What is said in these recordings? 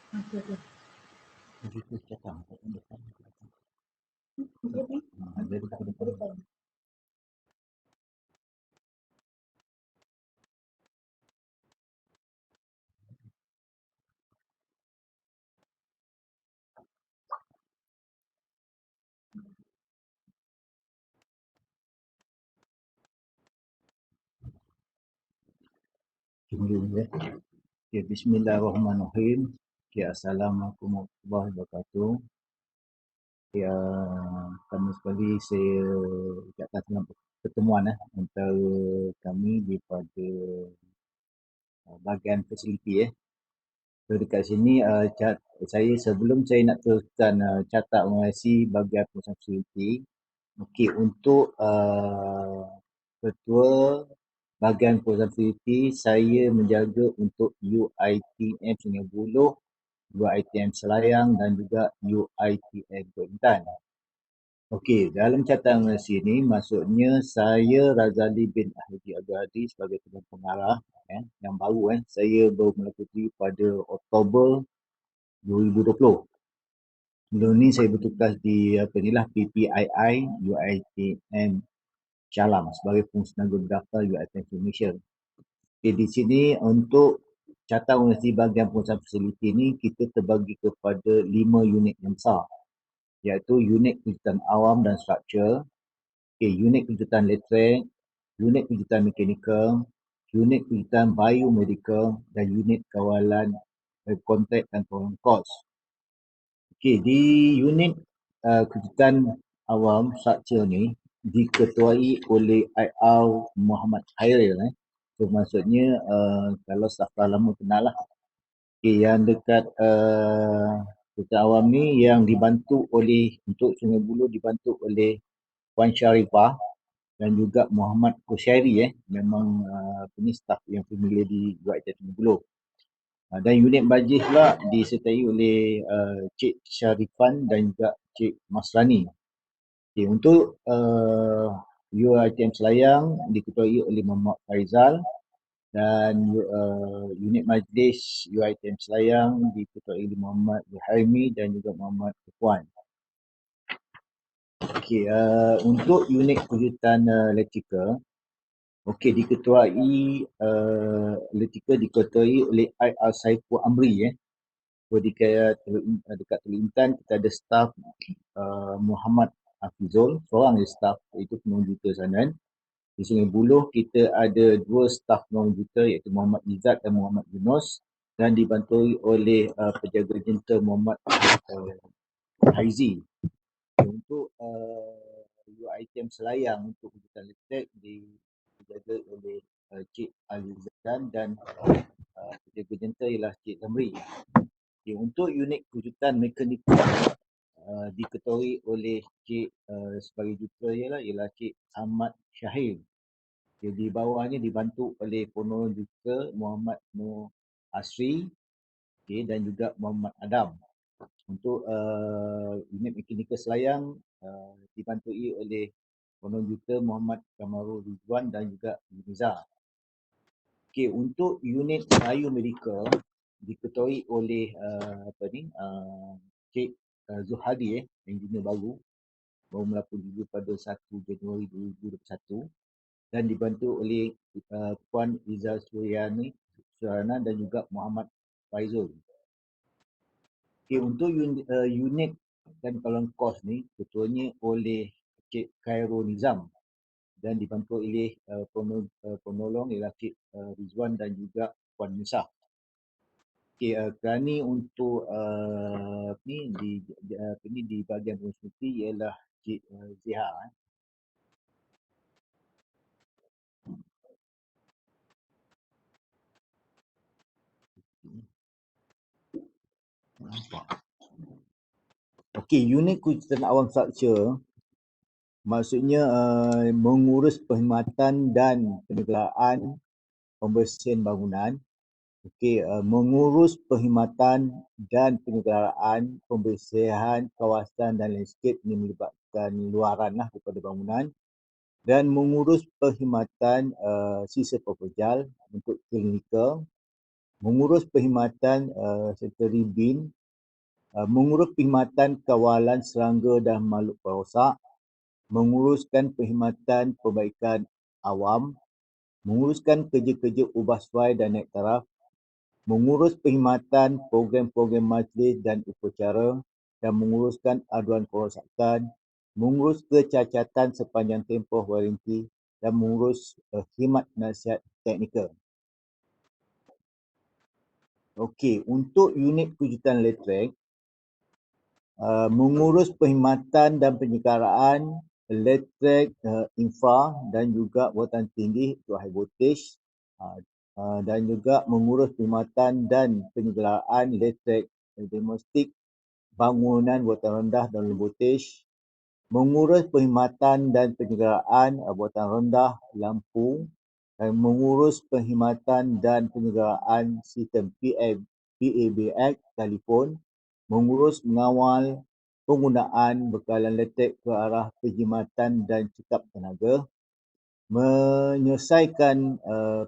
Okey, okey. Jadi tu cakap kat depan. Jadi kat depan. Cuma dulu ya. Okay, Bismillahirrahmanirrahim. Okay, Assalamualaikum warahmatullahi wabarakatuh. Okay, pertama sekali saya ucapkan selamat pertemuan antara kami daripada bahagian fasiliti. So dekat sini saya sebelum saya nak teruskan catat mengasi bahagian pengurusan fasiliti, okey untuk ketua bahagian pengurusan fasiliti, saya menjaga untuk UiTM Sungai Buloh, UiTM Selayang dan juga UiTM Kuantan. Okey, dalam catatan sini maksudnya saya Razali bin Haji Abdul Hadi sebagai Tuan Pengarah yang baru saya baru melakukan pada Oktober 2020. Sebelum ni saya bertugas di PPII UiTM Shalam sebagai pengurusi tenaga berdaftar UiTM Malaysia. Okay, di sini untuk catatan organisasi bahagian pengurusan fasiliti ini kita terbagi kepada 5 unit yang besar, iaitu unit kejuruteraan awam dan struktur, unit kejuruteraan elektrik, unit kejuruteraan mekanikal, unit kejuruteraan biomedical dan unit kawalan kontrak dan kawalan kos. Okey, di unit kejuruteraan awam struktur ni diketuai oleh IR Muhammad Khairil. So maksudnya kalau staf lama kenal lah. Okay, yang dekat kejuruteraan awam ni yang dibantu oleh untuk Sungai Buloh dibantu oleh Puan Sharifah dan juga Muhammad Kushairi memang ini staf yang familiar di UiTM Sungai Buloh. Dan unit majlis pula disertai oleh Cik Syarifan dan juga Cik Masrani. Okay, untuk UiTM Selayang diketuai oleh Muhammad Faizal dan unit majlis UiTM Selayang diketuai oleh Muhammad Zuhaimi dan juga Muhammad Ikhwan. Okay, untuk unit kejuruteraan elektrikal, okey diketuai elektrikal diketuai oleh IR Saiful Amri. So dekat Teluk Intan kita ada staf Muhammad Hafizul, seorang je staf itu penolong juta sana. Di Sungai Buloh kita ada 2 staf penolong juta iaitu Muhammad Izzat dan Muhammad Yunus dan dibantui oleh penjaga jentera Muhammad Haizi. Untuk UiTM Selayang untuk kejuruteraan elektrik dijaga oleh Cik Alizan dan penjaga jentera ialah Cik Zamri. Okay, untuk unit kejuruteraan mekanikal diketuai oleh Cik sebagai jentera ialah Cik Ahmad Syahir. Okay, di bawahnya dibantu oleh penolong jentera Muhammad Nur Asri dan juga Muhammad Adam. Untuk unit mekanikal Selayang dibantui oleh penolong jentera Muhammad Kamarul Rizwan dan juga Yuniza. Okay, untuk unit biomedical diketuai oleh Cik Zuhadi engineer baru melakukan dulu pada 1 Januari 2021 dan dibantu oleh Puan Iza Suryana dan juga Muhammad Faizul. Okay, untuk unit dan kawalan kos ni ketuanya oleh Cik Khairul Nizam dan dibantu oleh penolong ialah Cik Rizwan dan juga Puan Nisah. Okay, kerani untuk di bahagian konsulti ialah Cik Ziha. Okey, unit kejuruteraan awam struktur maksudnya mengurus perkhidmatan dan penyelenggaraan pembersihan bangunan. Okey, mengurus perkhidmatan dan penyelenggaraan pembersihan kawasan dan landscape ini melibatkan luaran daripada bangunan dan mengurus perkhidmatan sisa proposal untuk klinikal mengurus perkhidmatan secretary BIN, mengurus perkhidmatan kawalan serangga dan makhluk perosak, menguruskan perkhidmatan perbaikan awam, menguruskan kerja-kerja ubah suai dan naik taraf, mengurus perkhidmatan program-program majlis dan upacara dan menguruskan aduan kerosakan, mengurus kecacatan sepanjang tempoh waranti dan mengurus khidmat nasihat teknikal. Okey, untuk unit kejutan elektrik, mengurus perkhidmatan dan penyegaraan elektrik infra dan juga voltan tinggi untuk high voltage, dan juga mengurus perkhidmatan dan penyegaraan elektrik domestik bangunan voltan rendah dan low voltage, mengurus perkhidmatan dan penyegaraan voltan rendah lampu dan mengurus perkhidmatan dan penyegaraan sistem PABX telefon, mengurus mengawal penggunaan bekalan elektrik ke arah perkhidmatan dan cekap tenaga, menyelesaikan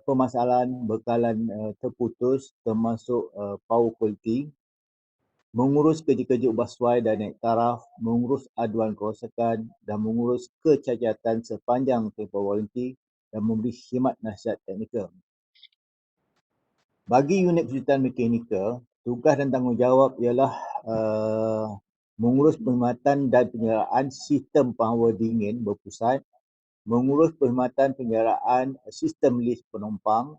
permasalahan bekalan terputus termasuk power quality, mengurus kerja-kerja ubah suai dan naik taraf, mengurus aduan kerosakan dan mengurus kecacatan sepanjang tempoh waranti dan memberi khidmat nasihat teknikal. Bagi unit kejutan mekanikal, tugas dan tanggungjawab ialah mengurus perkhidmatan dan penyelenggaraan sistem power dingin berpusat, mengurus perkhidmatan penyelenggaraan sistem list penumpang,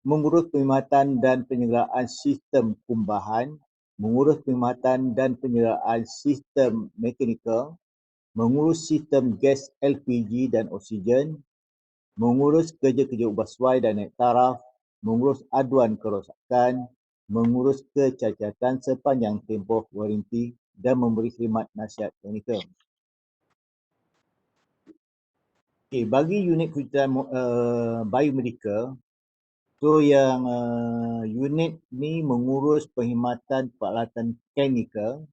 mengurus perkhidmatan dan penyelenggaraan sistem kumbahan, mengurus perkhidmatan dan penyelenggaraan sistem mekanikal, mengurus sistem gas LPG dan oksigen, mengurus kerja-kerja ubah suai dan naik taraf, mengurus aduan kerosakan, mengurus kecacatan sepanjang tempoh waranti dan memberi khidmat nasihat teknikal. Okay, bagi unit kejutan biomedical, so yang unit ni mengurus perkhidmatan peralatan klinikal,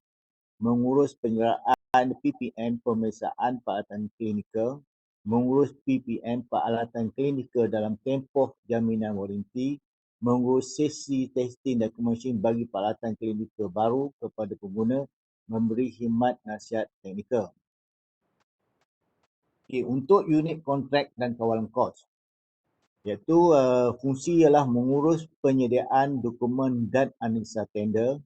mengurus penyeraan PPM pemeriksaan peralatan klinikal, mengurus PPM peralatan klinikal dalam tempoh jaminan waranti, mengurus sesi testing dan commissioning bagi peralatan klinikal baru kepada pengguna, memberi khidmat nasihat teknikal. Okay, untuk unit kontrak dan kawalan kos, iaitu fungsi ialah mengurus penyediaan dokumen dan analisa tender,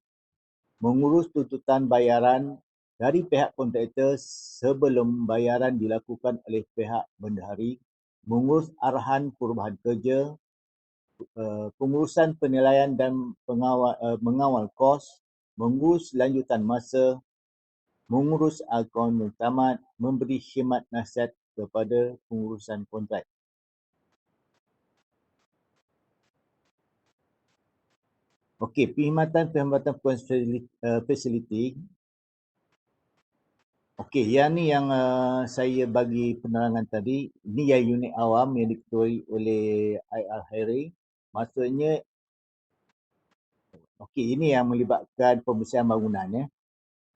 mengurus tuntutan bayaran dari pihak kontraktor sebelum bayaran dilakukan oleh pihak bendahari, mengurus arahan perubahan kerja, pengurusan penilaian dan mengawal kos, mengurus lanjutan masa, mengurus akaun muktamad, memberi khidmat nasihat kepada pengurusan kontrak. Okey, perkhidmatan fasiliti. Okey, yang ni yang saya bagi penerangan tadi. Ini yang unit awam yang diketuai oleh IR Hairi. Maksudnya, okey, ini yang melibatkan pembersihan bangunan ya.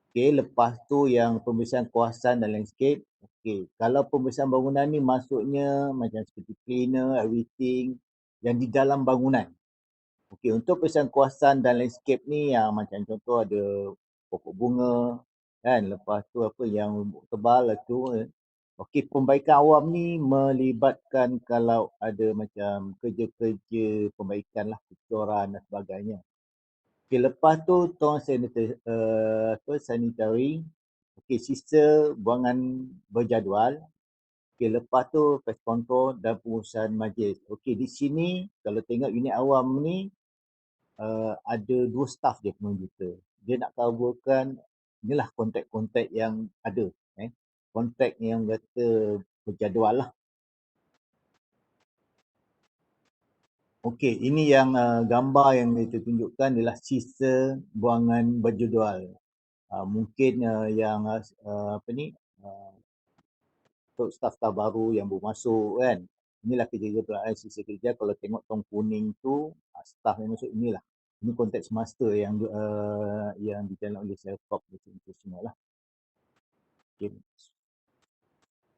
Okey, lepas tu yang pembersihan kawasan dan landscape. Okey, kalau pembersihan bangunan ni maksudnya macam seperti cleaner, everything yang di dalam bangunan. Okey, untuk pembersihan kawasan dan landscape ni yang macam contoh ada pokok bunga kan, lepas tu apa yang tebal tu. Okey, pembaikan awam ni melibatkan kalau ada macam kerja-kerja pembaikan lah, kotoran dan sebagainya. Okey, lepas tu tong sanitary. Okey, sisa buangan berjadual. Okey, lepas tu pest control dan pengurusan majlis. Okey, di sini kalau tengok unit awam ni ada 2 staff je penuh juta. Dia nak coverkan inilah kontrak-kontrak yang ada. Kontrak yang kata berjadual lah. Okey, ini yang gambar yang kita tunjukkan adalah sisa buangan berjadual. Mungkin yang apa ni untuk staf-staf baru yang baru masuk kan. Inilah kerja-kerja pelaksanaan sisa kerja. Kalau tengok tong kuning tu, staf yang masuk inilah. Ini konteks master yang dijalankan oleh Selcop itu semua lah. Okay.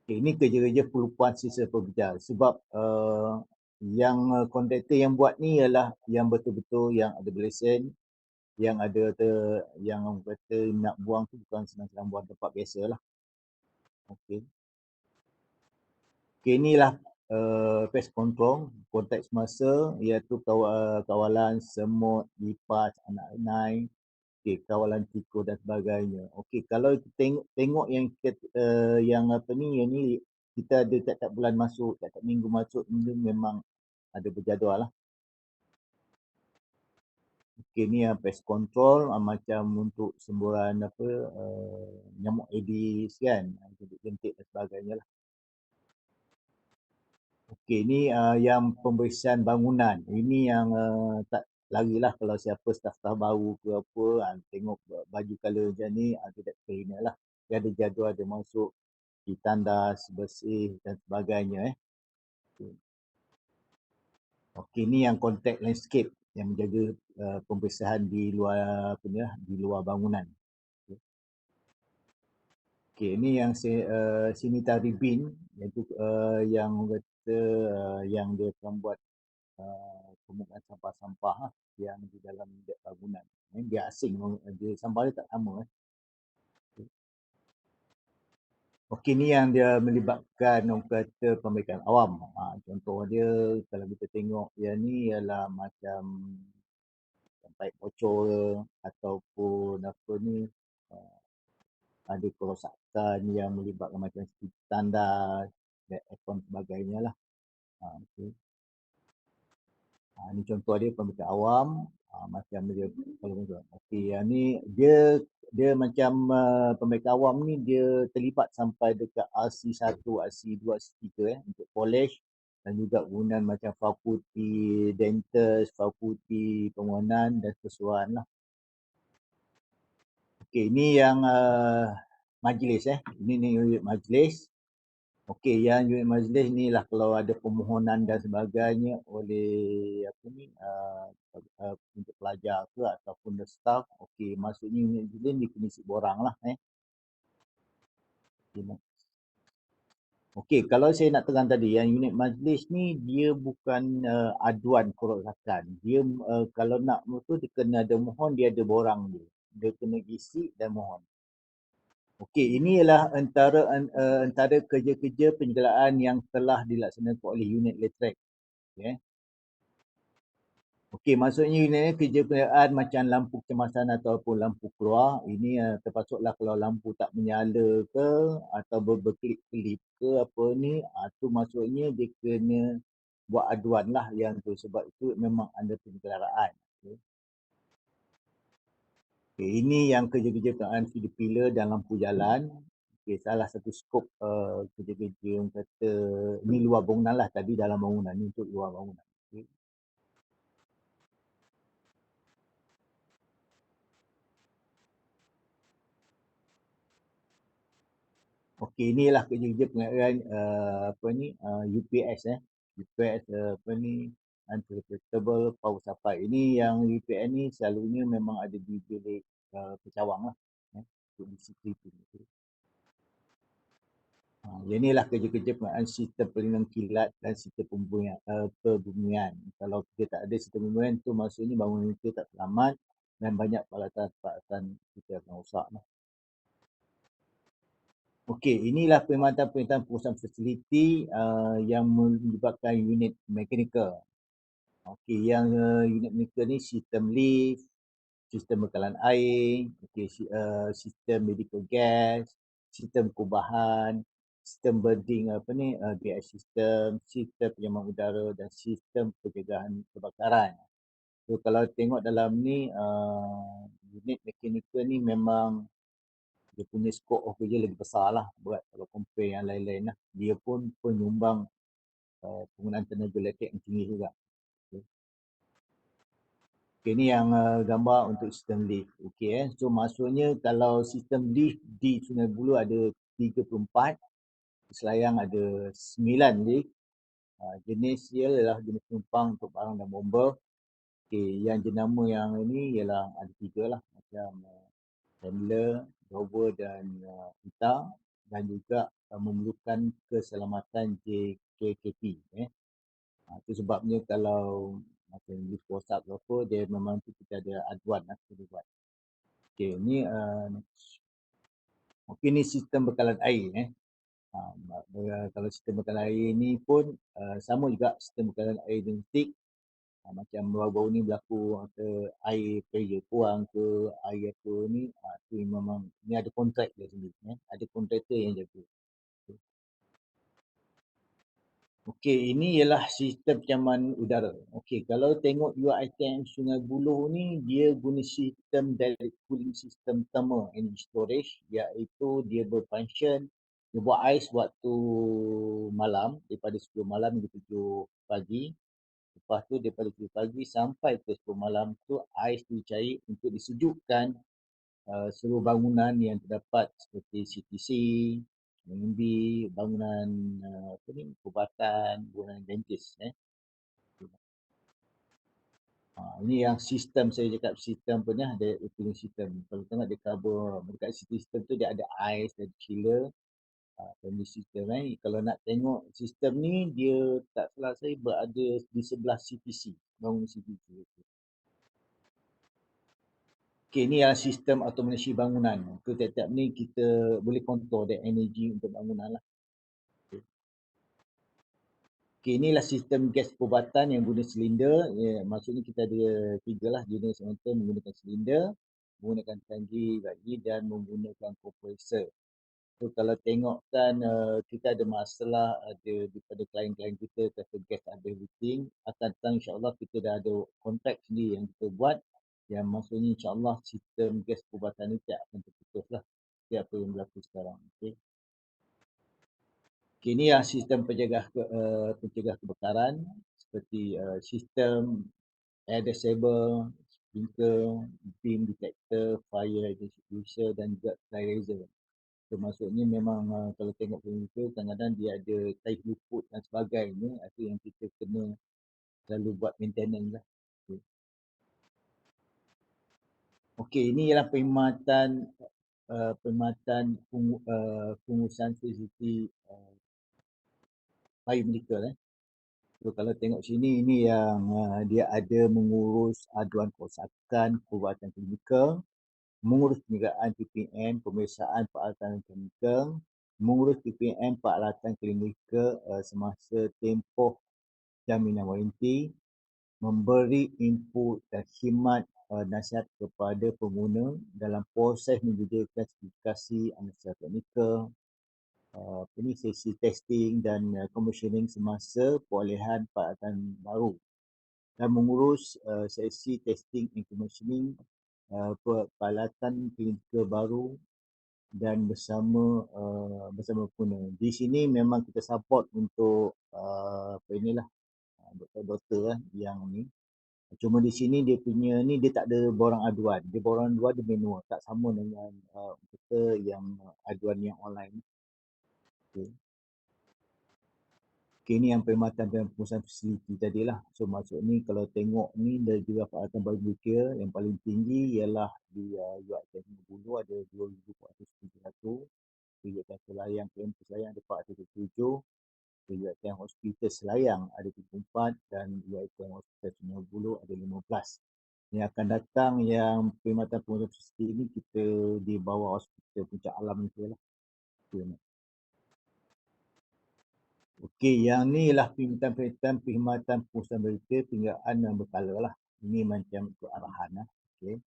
Okay, ini kerja-kerja pelupuan sisa pekerja sebab yang kontraktor yang buat ni ialah yang betul-betul yang ada lesen, yang ada yang kata nak buang tu bukan senang-senang buang tempat biasa lah. Okey. Okey, inilah pest control, konteks semasa iaitu kawalan semut, lipas, anak renai, okey, kawalan tikus dan sebagainya. Okey, kalau kita tengok yang yang apa ni, yang ni kita ada tiap-tiap bulan masuk, tiap-tiap minggu masuk, ini memang ada berjadual lah. Okey, ni yang pest control macam untuk semburan apa nyamuk Aedes kan, jentik-jentik dan sebagainya lah. Okey, ni yang pembersihan bangunan. Ini yang tak larilah kalau siapa staf-staf baru ke apa, tengok baju colour macam ni, dia tak cleaner lah. Dia ada jadual, dia masuk, ditandas, bersih dan sebagainya. Okey, Okey, ni yang kontak landscape yang menjaga pembersihan di luar apa ni lah, di luar bangunan. Okey, ini yang sanitary bin, iaitu yang kata yang dia akan buat pemungutan sampah-sampah lah, yang di dalam bangunan. Dia asing, dia sampah dia tak sama. Okey, ni yang dia melibatkan orang kata pemberikan awam. Contoh dia kalau kita tengok yang ni ialah macam paip bocor ataupun apa ni ada kerosakan yang melibatkan macam tandas, aircon sebagainya lah. Okay. Ini contoh dia pemberitaan awam macam dia kalau macam okey yang ni dia macam pemberitaan awam ni dia terlibat sampai dekat RC1, RC2, RC3 untuk polish dan juga guna macam fau putih, dentures, fau putih, permohonan dan keseluruhan lah. Okey, ini yang majlis Ini ni unit majlis. Okey, yang unit majlis ni lah kalau ada permohonan dan sebagainya oleh apa ni untuk pelajar ke ataupun the staff, okey maksudnya unit majlis ni kena isi borang lah Okey, kalau saya nak terang tadi yang unit majlis ni dia bukan aduan kerosakan. Dia kalau nak tu dia kena ada mohon, dia ada borang dia. Dia kena isi dan mohon. Okey, ini ialah antara kerja-kerja penjagaan yang telah dilaksanakan oleh unit Letrek. Okay. Okey, maksudnya unit ni kerja penjagaan macam lampu kecemasan ataupun lampu keluar. Ini terpasuklah kalau lampu tak menyala ke atau berkelip-kelip ke apa ni, tu maksudnya dia kena buat aduan lah yang tu. Sebab itu memang ada penjelaran. Okay. Okay, ini yang kerja-kerja penjagaan feeder pillar dan lampu jalan. Okay, salah satu skop kerja-kerja yang kata ni luar bangunan lah, tadi dalam bangunan ni untuk luar bangunan. Okay. Okey, inilah kerja-kerja pengadaan apa ni UPS UPS apa ni unpredictable power supply. Ini yang UPS ni selalunya memang ada di bilik pecawang lah untuk disiplin itu. Yang inilah kerja-kerja pengadaan sistem perlindungan kilat dan sistem perbumian. Kalau kita tak ada sistem perbumian tu maksudnya bangunan kita tak selamat dan banyak peralatan kita akan rosak lah. Okey, inilah perkhidmatan-perkhidmatan perusahaan fasiliti yang melibatkan unit mekanikal. Okey, yang unit mekanikal ni sistem lift, sistem bekalan air, okey, sistem medical gas, sistem kubahan, sistem berding apa ni, BI sistem, sistem penyaman udara dan sistem pencegahan kebakaran. So kalau tengok dalam ni unit mekanikal ni memang dia punya skop of kerja lagi besar lah buat kalau compare yang lain-lain lah. Dia pun penyumbang penggunaan tenaga elektrik yang tinggi juga. Okay. Okay, ni yang gambar untuk sistem lift. Okay, so maksudnya kalau sistem lift di Sungai Buloh ada 34, di Selayang ada 9 lift. Jenis dia adalah jenis penumpang untuk barang dan bomba. Okay, yang jenama yang ini ialah ada 3 lah. Macam handler, rover dan kita dan juga memerlukan keselamatan JKKP. Itu sebabnya kalau macam di WhatsApp ke apa, dia memang tu kita ada aduan lah kita buat. Okey, ni okey ni sistem bekalan air kalau sistem bekalan air ni pun sama juga sistem bekalan air domestik. Macam baru-baru ni berlaku kata air pressure kurang ke air apa ni, tu memang ni ada kontrak dia sendiri, ada kontraktor yang jaga. Okey, ini ialah sistem penyamaan udara. Okey, kalau tengok UiTM Sungai Buloh ni, dia guna sistem direct cooling system thermal energy storage, iaitu dia berfunction, dia buat ais waktu malam, daripada 10 malam hingga 7 pagi. Lepas tu daripada 7 pagi sampai ke 10 malam tu, ais tu dicair untuk disejukkan seluruh bangunan yang terdapat seperti CTC, MB, bangunan apa ni, perubatan, bangunan dentist. Ini yang sistem saya cakap sistem apa ni, ada cooling system. Kalau tengok dia cover dekat sistem tu dia ada ice, ada chiller, family system. Kalau nak tengok sistem ni dia tak salah saya berada di sebelah CTC, bangunan CTC. Okey, ni adalah sistem automasi bangunan. Tu tiap-tiap ni kita boleh kontrol dia energi untuk bangunan lah. Okey, inilah sistem gas perubatan yang guna silinder. Maksudnya kita ada 3 lah jenis untuk menggunakan silinder, menggunakan tangki bagi dan menggunakan kompresor. So kalau tengok kan kita ada masalah ada daripada klien-klien kita kata gas ada leaking, akan datang insya-Allah kita dah ada kontrak sendiri yang kita buat, yang maksudnya insya-Allah sistem gas perubatan ni tak akan terputus lah. Itu apa yang berlaku sekarang. Okey. Kini yang sistem pencegah kebakaran seperti sistem air disable, sprinkler, beam detector, fire extinguisher dan juga sterilizer. So, maksudnya memang kalau tengok furniture kadang-kadang dia ada tahi luput dan sebagainya, itu yang kita kena selalu buat maintenance lah. Okey, ini ialah perkhidmatan pengurusan facility biomedical. So, kalau tengok sini ini yang dia ada mengurus aduan kerosakan, perubatan klinikal, mengurus penjagaan PPM, pemeriksaan peralatan klinikal, mengurus PPM peralatan klinikal semasa tempoh jaminan waranti, memberi input dan khidmat nasihat kepada pengguna dalam proses menyediakan spesifikasi analisa teknikal, sesi testing dan commissioning semasa perolehan peralatan baru dan mengurus sesi testing and commissioning peralatan klinikal baru dan bersama pengguna. Di sini memang kita support untuk doktor-doktor yang ni. Cuma di sini dia punya ni dia tak ada borang aduan. Dia borang aduan dia manual, tak sama dengan kita yang aduan yang online. Okay. Okay, ni yang perkhidmatan dan pengurusan fasiliti tadilah. So maksud ni kalau tengok ni dari juga peralatan biomedical yang paling tinggi ialah di UiTM Bulu ada 2,471, UiTM Selayang Kampus Selayang ada 407, UiTM Hospital Selayang ada 34 dan UiTM Hospital Sungai Buloh ada 15. Yang akan datang yang perkhidmatan pengurusan fasiliti ni kita di bawah Hospital Puncak Alam ni lah. Okey, yang ni ialah perkhidmatan pengurusan berita penggunaan yang berkala lah. Ini macam ikut arahan lah. Okey.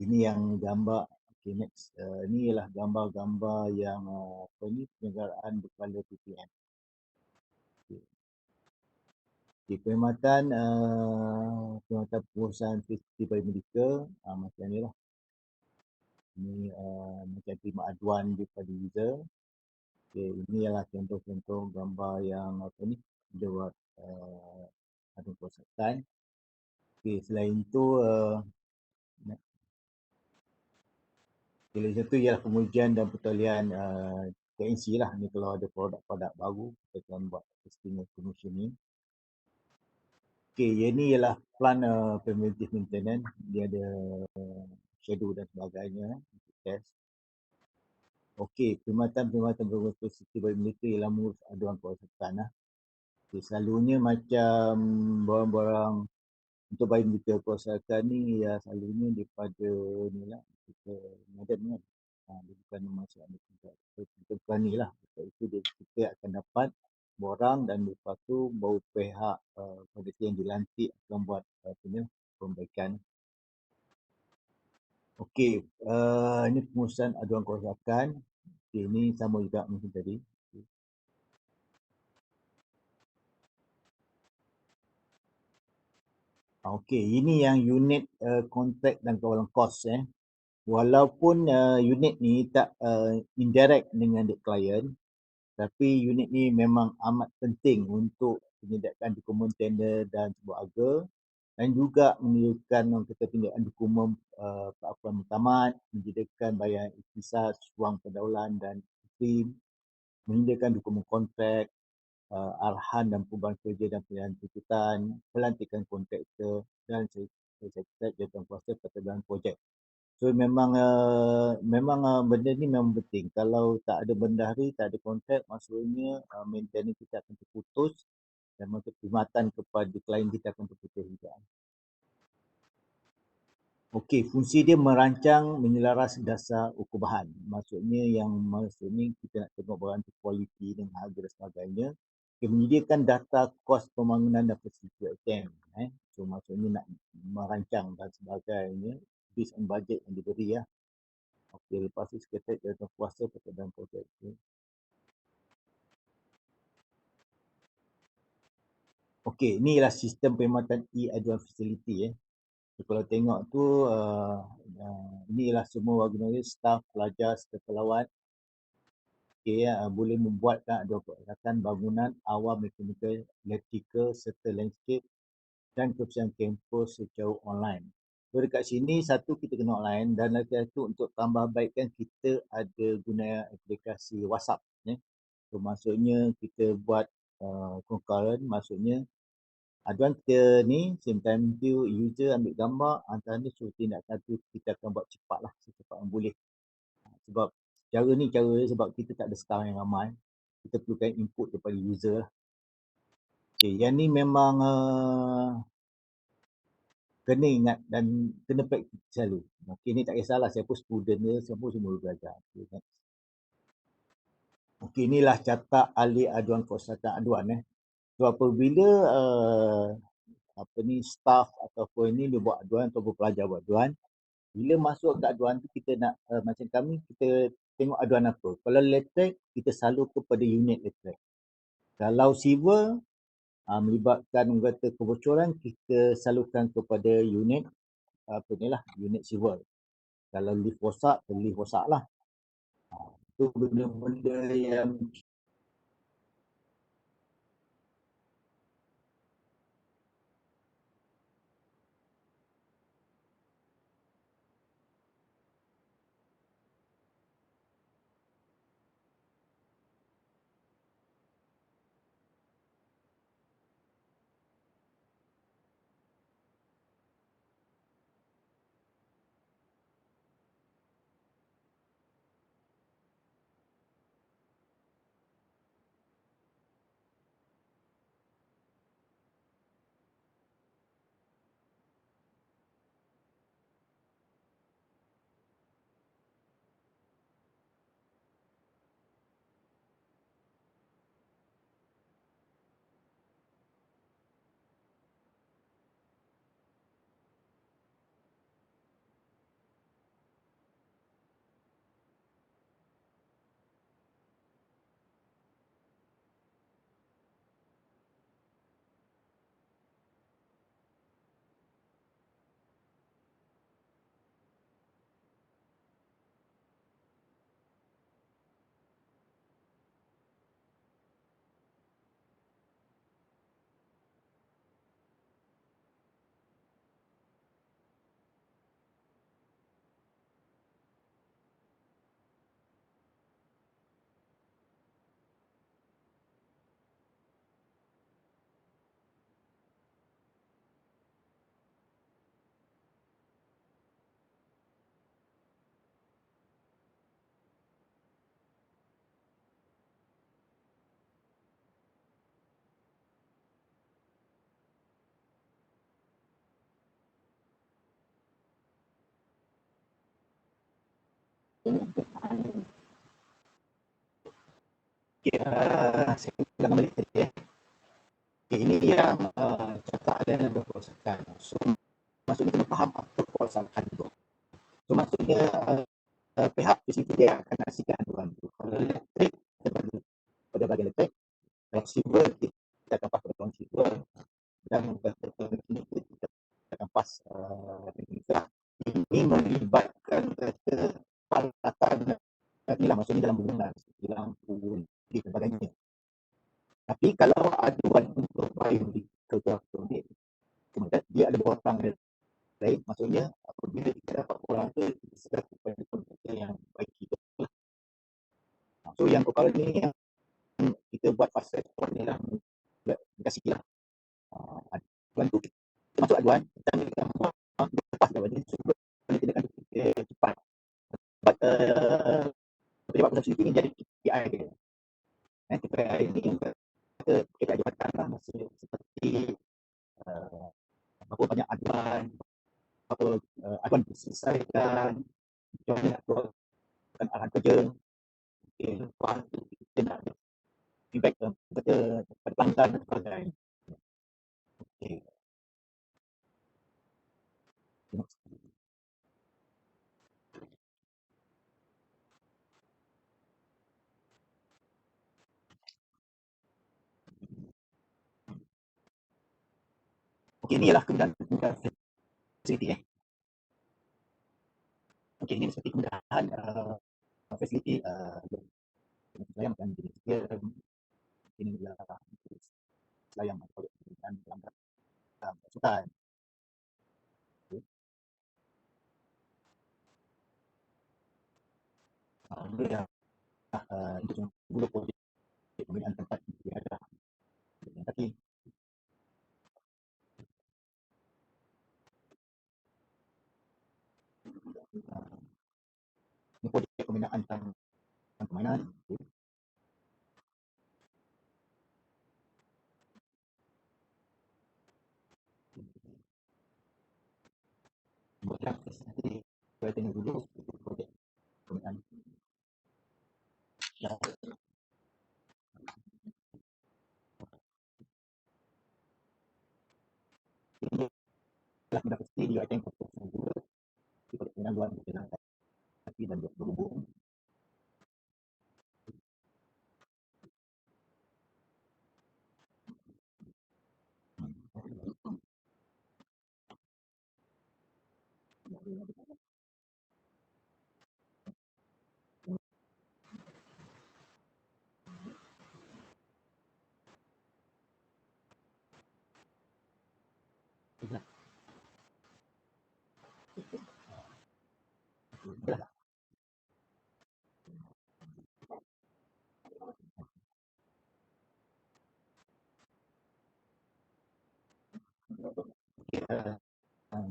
Ini yang gambar. Okey, next. Ini ialah gambar-gambar yang penyelenggaraan berkala PPM. Okey. Okay, perkhidmatan pengurusan fasiliti biomedical macam ni lah. Ini macam terima aduan daripada user. Okay, ini adalah contoh-contoh gambar yang apa ni dia buat ada kerosakan. Okay, selain itu selain itu ialah pengujian dan pertalian TNC lah. Ni kalau ada produk-produk baru kita akan buat testing dan commissioning. Okay, yang ni ialah plan preventive maintenance. Dia ada schedule dan sebagainya untuk test. Okey, perkhidmatan berbentuk sistem biomedical ialah mengurus aduan kerosakan lah. Selalunya macam barang-barang untuk bagi kita kerosakan ni ya selalunya daripada ni lah kita modern kan. Dia bukan masuk ada tingkat kita berani lah. Sebab itu kita akan dapat borang dan lepas tu baru pihak pada yang dilantik akan buat perbaikan. Okey, ini pengurusan aduan kerosakan. Okey, ini sama juga macam tadi. Okey, ini yang unit kontrak dan kawalan kos Walaupun unit ni tak indirect dengan the client, tapi unit ni memang amat penting untuk penyediaan dokumen tender dan sebuah harga dan juga menyediakan orang kata penyediaan dokumen pengakuan muktamad, menyediakan bayaran ikhtisas, wang pendaulan dan iklim, menyediakan dokumen kontrak, arahan dan perubahan kerja dan pilihan tuntutan, pelantikan kontraktor dan sertifikat jawatankuasa pertubuhan projek. So memang benda ni memang penting. Kalau tak ada bendahari, tak ada kontrak, maksudnya maintenance kita akan terputus dan maksud perkhidmatan kepada klien kita akan terputus juga. Okey, fungsi dia merancang menyelaras dasar ukur bahan. Maksudnya kita nak tengok barang tu kualiti dengan harga dan sebagainya. Okay, menyediakan data kos pembangunan dan fasiliti ATM. So maksudnya nak merancang dan sebagainya based on budget yang diberi ya. Okey, lepas tu sekretariat jawatan kuasa pertubuhan projek. Okey, inilah sistem perkhidmatan e-aduan facility So, kalau tengok tu inilah semua warga negara, staf, pelajar serta pelawat boleh membuatkan aduan kerosakan bangunan awam mekanikal, elektrikal serta landscape dan kebersihan kampus secara online. So dekat sini satu kita kena online dan lagi satu untuk tambah baikkan kita ada guna aplikasi WhatsApp. So maksudnya kita buat concurrent, maksudnya aduan kita ni same time tu user ambil gambar, hantar ni suruh tindakan tu kita akan buat cepat lah, secepat yang boleh. Sebab cara ni cara dia sebab kita tak ada staff yang ramai, kita perlukan input daripada user lah. Okay, yang ni memang kena ingat dan kena praktis selalu. Okay, ni tak kisahlah siapa student dia, semua belajar. Okay, next. Okey, inilah catat ahli aduan kerosakan aduan So apabila staff ataupun ini dia buat aduan ataupun pelajar buat aduan, bila masuk ke aduan tu kita nak macam kami kita tengok aduan apa. Kalau elektrik kita salur kepada unit elektrik. Kalau civil melibatkan kata kebocoran kita salurkan kepada unit unit civil. Kalau lift rosak, lift rosak lah. Itu benda-benda yang Okay, saya ulang balik tadi ya. Okay, ini yang cakap ada berkewasakan. So, maksudnya kena faham apa kewasakan itu. So, maksudnya pihak di situ dia akan nasikan aturan itu. Kalau elektrik, pada bagian elektrik, fleksibel, kita akan pas pada transceiver dan ini kita akan pas teknikal. Ini melibatkan kata peralatan inilah maksudnya dalam bangunan, dalam pun di sebagainya. Tapi kalau aduan untuk biomedical elektronik, kemudian dia ada orang lain, maksudnya apabila kita dapat orang tu, kita sedar kepada komputer yang baik kita. So yang perkara ni yang kita buat pasal orang ni lah, kasih kira. Aduan tu, kita masuk aduan, kita ambil gambar, lepas gambar ni, cuba tindakan kita cepat. But pejabat pusat ini jadi KPI dia. KPI ini yang KPI jabatan lah, maksudnya seperti berapa banyak aduan, apa aduan diselesaikan, macam mana nak keluarkan arahan kerja. Okay, lepas tu kita nak feedback kepada pelanggan dan sebagainya. Okay. Okay, ini ialah kemudahan fasiliti. Okay, ini seperti kemudahan fasiliti yang akan disediakan. Ini ialah yang dan pelanggan pasukan. Dia untuk dulu projek pembinaan tempat dia ada. Tapi ini projek pembinaan tentang permainan. Buatlah nanti saya tengok dulu projek pembinaan. Ya. Ini adalah mudah pasti dia akan fokus dulu di projek pembinaan luar negeri tapi dan berhubung.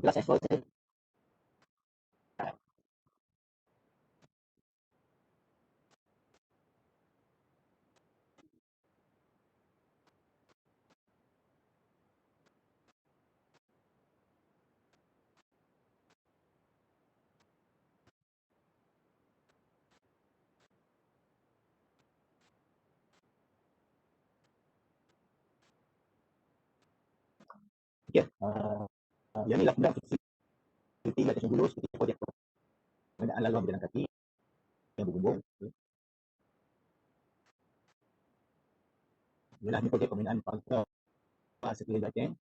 Jelas ekspor saya. Ya, yang inilah mudah seperti yang dulu seperti projek pembinaan laluan berjalan kaki yang berhubung. Ialah ini projek pembinaan pangkal seperti Jateng.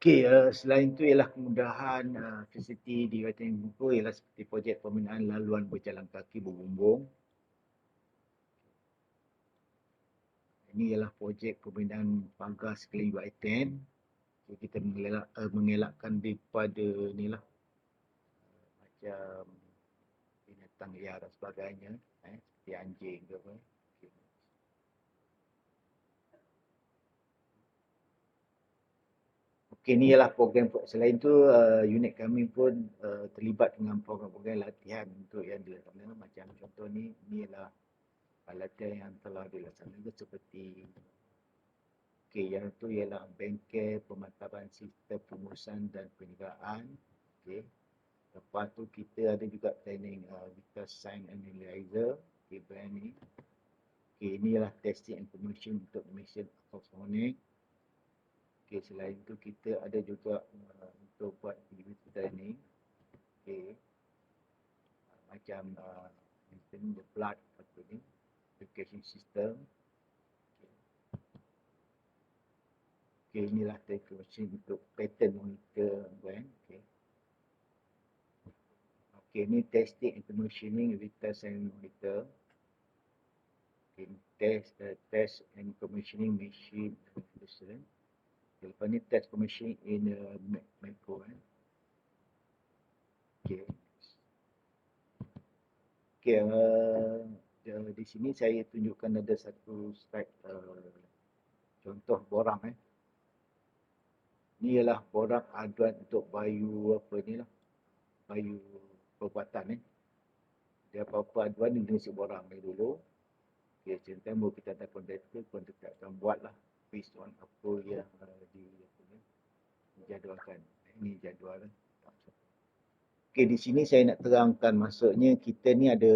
Okey, selain itu ialah kemudahan fasiliti di UiTM Bungku ialah seperti projek pembinaan laluan berjalan kaki berbumbung. Ini ialah projek pembinaan pagar sekeliling UiTM. So, kita mengelakkan daripada inilah macam binatang liar dan sebagainya, seperti anjing ke apa. Okay. Okey, ini ialah program, selain itu unit kami pun terlibat dengan program-program latihan untuk yang dilaksanakan. Macam contoh ni ialah latihan yang telah dilaksanakan seperti yang itu ialah bengkel pemantapan sistem pengurusan dan penjagaan. Okey. Lepas tu kita ada juga training Vital Sign Analyzer. Brand ni. Ini ialah testing information untuk mesin ultrasonic. Selain itu kita ada juga untuk buat activity training. Macam the blood application system. Inilah technology untuk pattern monitor brand. Ini testing and commissioning with test and monitor. Test and commissioning machine installation. Lepas ni test commissioning in macro. Di sini saya tunjukkan ada satu slide contoh borang. Ini ialah borang aduan untuk bayu apa ni lah, bayu perubatan. Dia apa-apa aduan ni mesti borang ni dulu. Cerita baru kita ada kontraktor akan buat lah based on apa yang dijadualkan. Ini jadual. Di sini saya nak terangkan, maksudnya kita ni ada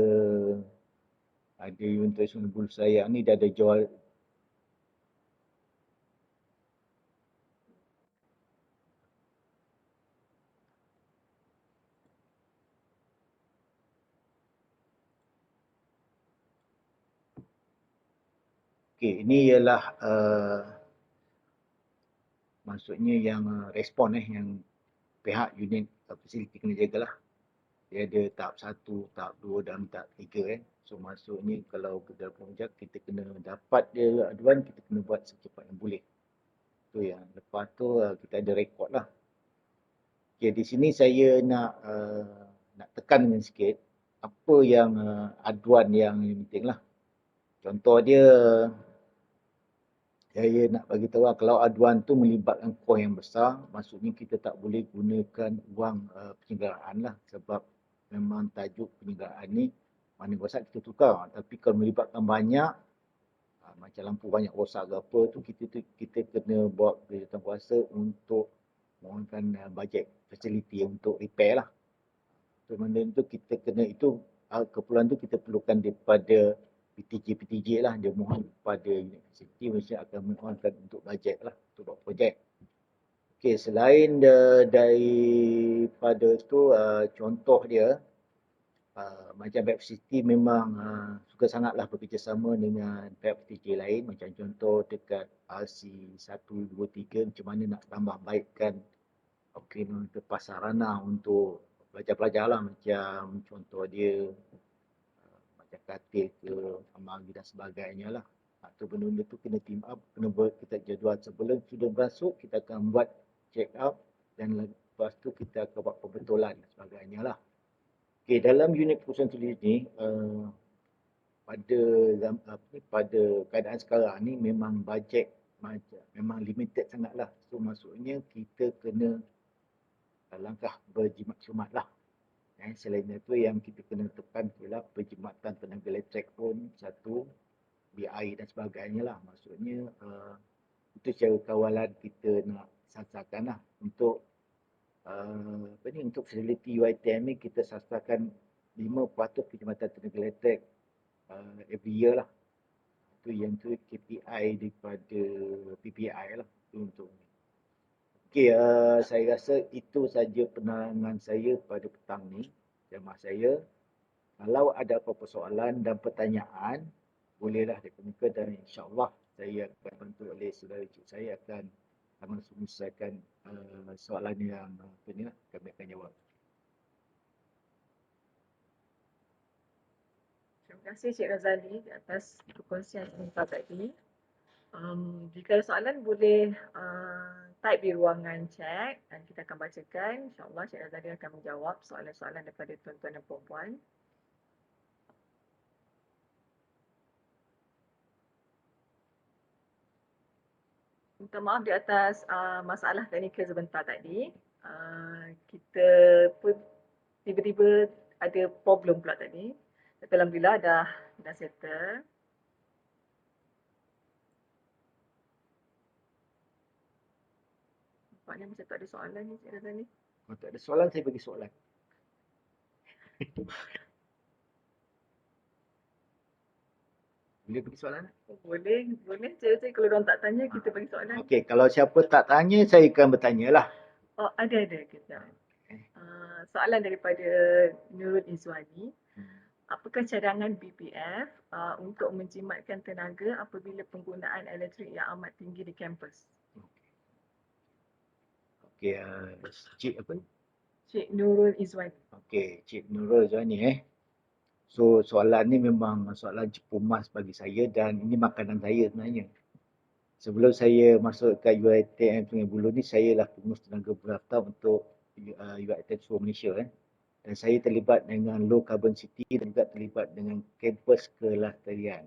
unit bulu sayang ni dah ada jual. Ini ialah maksudnya yang respon yang pihak unit fasiliti kena jagalah. Dia ada tahap 1, tahap 2 dan tahap 3. So maksudnya kalau kita projek kita kena dapat dia aduan, kita kena buat secepat yang boleh. Tu yang lepas tu kita ada rekod lah. Di sini saya nak tekankan sikit apa yang aduan yang penting lah. Contoh dia, saya nak bagi tahu kalau aduan tu melibatkan kos yang besar, maksudnya kita tak boleh gunakan wang penyelenggaraan lah, sebab memang tajuk penyelenggaraan ni mana rosak kita tukar. Tapi kalau melibatkan banyak, macam lampu banyak rosak ke apa tu, kita kena buat kegiatan kuasa untuk mohonkan bajet fasiliti untuk repair lah. So benda tu kita kena, itu keperluan tu kita perlukan daripada PTJ lah, dia mohon kepada unit fasiliti, mesti akan mohonkan untuk bajet lah untuk buat projek. Selain daripada tu contoh dia macam pihak fasiliti memang suka sangatlah bekerjasama dengan pihak PTJ lain, macam contoh dekat RC 123 macam mana nak tambah baikkan untuk prasarana untuk pelajar-pelajar lah, macam contoh dia macam katil ke, amari dan sebagainya lah. Tu benda-benda tu kena team up, kena buat kita jadual sebelum sudah masuk, kita akan buat check up dan lepas tu kita akan buat pembetulan dan sebagainya lah. Dalam unit perusahaan tulis ni, pada keadaan sekarang ni memang bajet memang limited sangatlah. So maksudnya kita kena langkah berjimat-jimat lah. Selain itu yang kita kena tekan ialah penjimatan tenaga elektrik pun satu, BI dan sebagainya lah. Maksudnya itu cara kawalan kita nak sasarkan lah. Untuk untuk fasiliti UiTM ni kita sasarkan 5% penjimatan tenaga elektrik every year lah. Itu yang tu KPI daripada PPI lah. Itu untuk saya rasa itu saja penerangan saya pada petang ni, jemaah saya. Kalau ada apa-apa soalan dan pertanyaan, bolehlah dikemukakan dan insya-Allah saya akan bantu oleh saudara cik saya akan Abang selesaikan soalan yang apa ni lah, kami akan jawab. Terima kasih Cik Razali di atas perkongsian sebentar tadi. Jika ada soalan boleh type di ruangan chat dan kita akan bacakan. InsyaAllah Cik Razali akan menjawab soalan-soalan daripada tuan-tuan dan puan-puan. Minta maaf di atas masalah teknikal sebentar tadi. Kita pun tiba-tiba ada problem pula tadi. Tapi Alhamdulillah dah settle. Nampaknya macam tak ada soalan ni Cik Razali. Kalau tak ada soalan, saya bagi soalan. Boleh bagi soalan? Boleh, boleh. Cik Razali kalau orang tak tanya kita bagi soalan. Okey, kalau siapa tak tanya, saya akan bertanya lah. Oh, ada. Kejap. Soalan daripada Nurul Izwani. Apakah cadangan BPF untuk menjimatkan tenaga apabila penggunaan elektrik yang amat tinggi di kampus? Okey, Cik apa? Cik Nurul Izwani. Okey, Cik Nurul Zani So, soalan ni memang soalan cepu mas bagi saya dan ini makanan saya sebenarnya. Sebelum saya masuk ke UiTM Sungai Buloh ni, saya lah pengurus tenaga berdaftar untuk UiTM seluruh Malaysia. Dan saya terlibat dengan Low Carbon City dan juga terlibat dengan kampus kelestarian.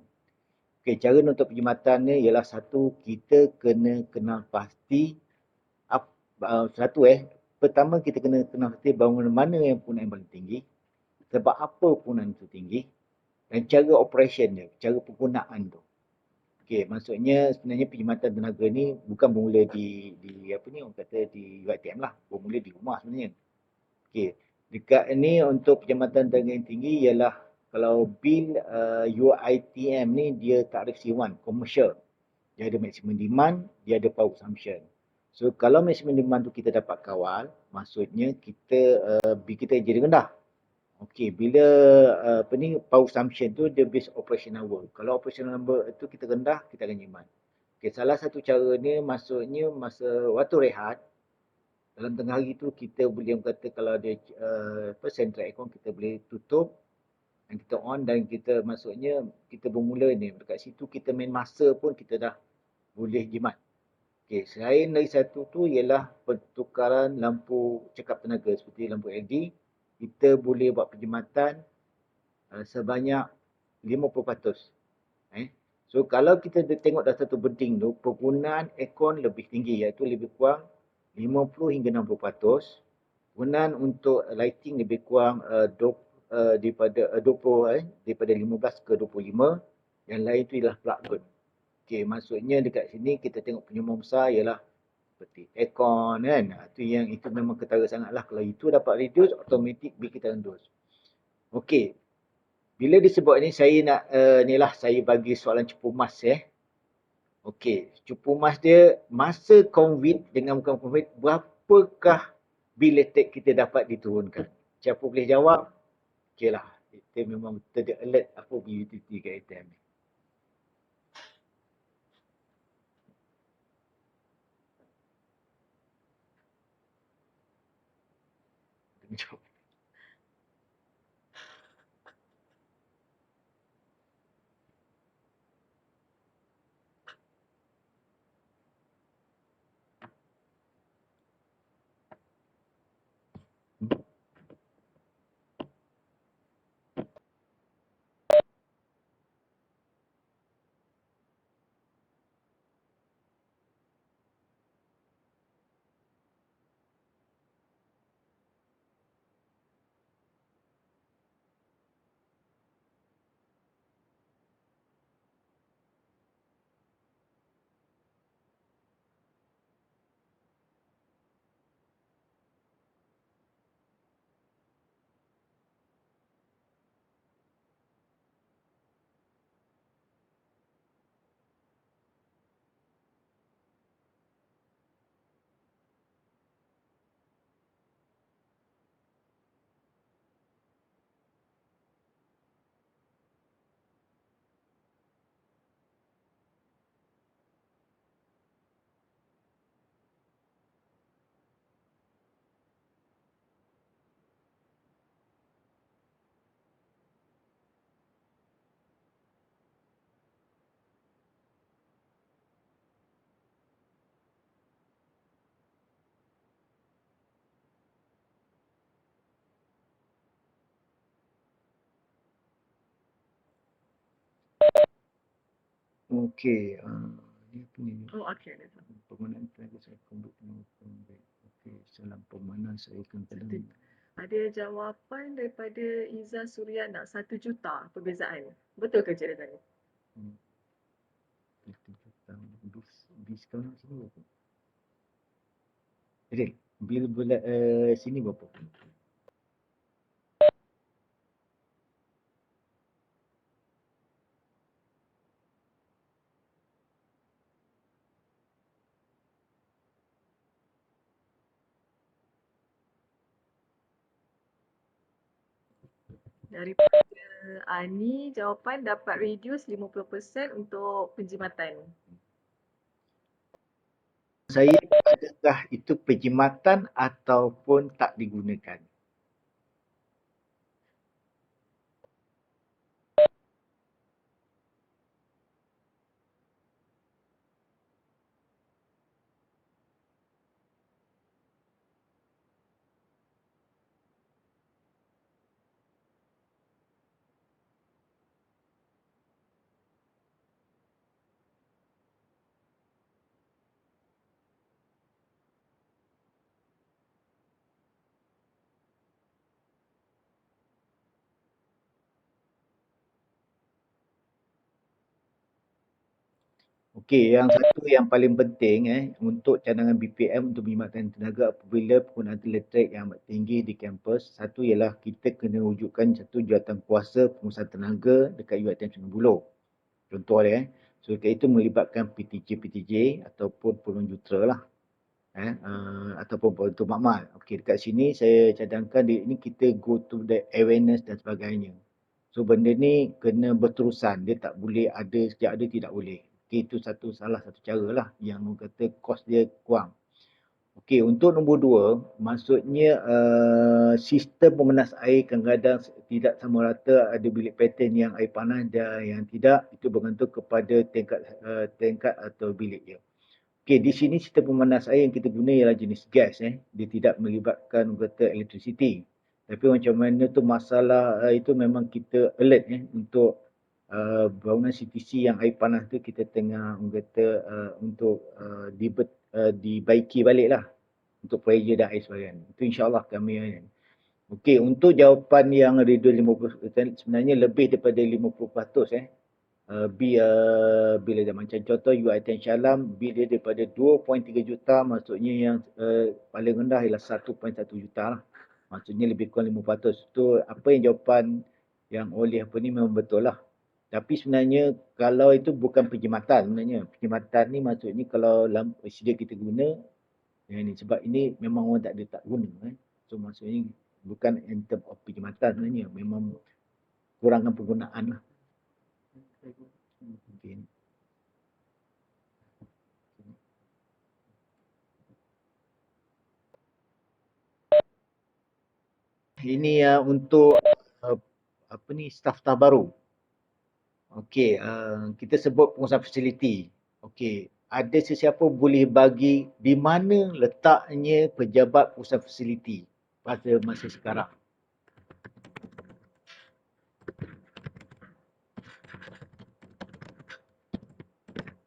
Okey, cara untuk perkhidmatan ni ialah satu, kita kena kenal pasti satu pertama kita kena kenal pasti bangunan mana yang penggunaan paling tinggi, sebab apa penggunaan itu tinggi, dan cara operation dia, cara penggunaan tu. Okey, maksudnya sebenarnya perkhidmatan tenaga ni bukan bermula di apa ni orang kata di UiTM lah, bermula di rumah sebenarnya. Okey, dekat ni untuk perkhidmatan tenaga yang tinggi ialah kalau bil UiTM ni dia tarif C1, commercial. Dia ada maximum demand, dia ada power consumption. So kalau maximum demand tu kita dapat kawal, maksudnya kita bil kita jadi rendah. Okey, bila apa ni power consumption tu dia based operation hour. Kalau operation hour itu kita rendah, kita akan jimat. Okey, salah satu cara ni maksudnya masa waktu rehat dalam tengah hari tu kita boleh kata kalau ada central aircon kita boleh tutup dan kita on dan kita maksudnya kita bermula ni dekat situ kita main masa pun kita dah boleh jimat. Okey, selain dari satu tu ialah pertukaran lampu cekap tenaga seperti lampu LED. Kita boleh buat perkhidmatan sebanyak 50%. So kalau kita tengok dah satu beding tu, penggunaan aircon lebih tinggi iaitu lebih kurang 50 hingga 60%. Penggunaan untuk lighting lebih kurang daripada 15 ke 25. Yang lain tu ialah plug load. Okey, maksudnya dekat sini kita tengok penyumbang besar ialah seperti aircon kan. Itu memang ketara sangatlah. Kalau itu dapat reduce, automatik bil kita reduce. Okey. Bila disebut ni saya nak saya bagi soalan cepu mas Okey, cepu mas dia masa COVID dengan bukan COVID berapakah bil listrik kita dapat diturunkan? Siapa boleh jawab? Okeylah. Kita memang betul alert apa utility kat ATM ni. Jawab. Okey, ni apa ni? Oh, okey. Penggunaan tenaga saya kombit okey, salam pemanah saya kadang-kadang Ada jawapan daripada Izzah Suryana, 1 juta perbezaan. Betul ke Cik Razali? hmm, 7 tahun bis sekarang sini berapa? Jadi, bil bulan sini berapa? Daripada Ani, jawapan dapat reduce 50% untuk penjimatan. Saya, adakah itu perkhidmatan ataupun tak digunakan? Okey, yang satu yang paling penting untuk cadangan BPM untuk perkhidmatan tenaga apabila penggunaan elektrik yang amat tinggi di kampus, satu ialah kita kena wujudkan satu jawatankuasa pengurusan tenaga dekat UiTM Sungai Buloh. Contoh dia, so itu melibatkan PTJ ataupun penolong jutera lah. Ataupun untuk makmal. Okey, dekat sini saya cadangkan ini kita go to the awareness dan sebagainya. So benda ni kena berterusan, dia tak boleh ada sejak ada tidak boleh. Okey, itu salah satu cara lah yang orang kata kos dia kurang. Okey, untuk nombor dua, maksudnya sistem pemenas air kadang-kadang tidak sama rata, ada bilik pattern yang air panas dan yang tidak, itu bergantung kepada tingkat atau bilik dia. Okey, di sini sistem pemanas air yang kita guna ialah jenis gas. Dia tidak melibatkan kata elektrisiti. Tapi macam mana tu masalah itu memang kita alert untuk bangunan CTC yang air panas tu kita tengah kata untuk dibaiki balik lah. Untuk pressure dan air sebagainya. Itu insyaAllah kami. Okey, untuk jawapan yang reduce 50%, sebenarnya lebih daripada 50% bila dia macam contoh UiTM Shalam bil dia daripada 2.3 juta maksudnya yang paling rendah ialah 1.1 juta lah. Maksudnya lebih kurang 5%. Tu apa yang jawapan yang oleh apa ni memang betul lah. Tapi sebenarnya kalau itu bukan perkhidmatan sebenarnya. Perkhidmatan ni maksudnya kalau sedia kita guna yang ni sebab ini memang orang tak guna So maksudnya bukan in term of perkhidmatan sebenarnya. Memang kurangkan penggunaan lah. Okay. Ini untuk apa ni staf baru. Okey, kita sebut pengurusan fasiliti. Okey, ada sesiapa boleh bagi di mana letaknya pejabat pengurusan fasiliti pada masa sekarang?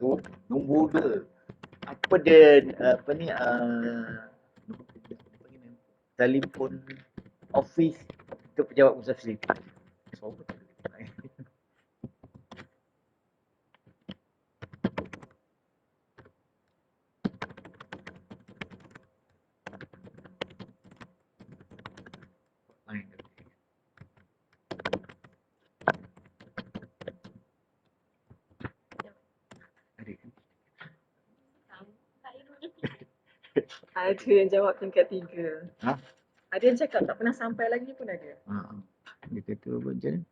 Tu nombor 2. Apa dia apa ni telefon office untuk pejabat pengurusan fasiliti. So, Ada yang jawab tingkat 3. Ha? Ada yang cakap tak pernah sampai lagi pun ada. Dia kata apa macam ni?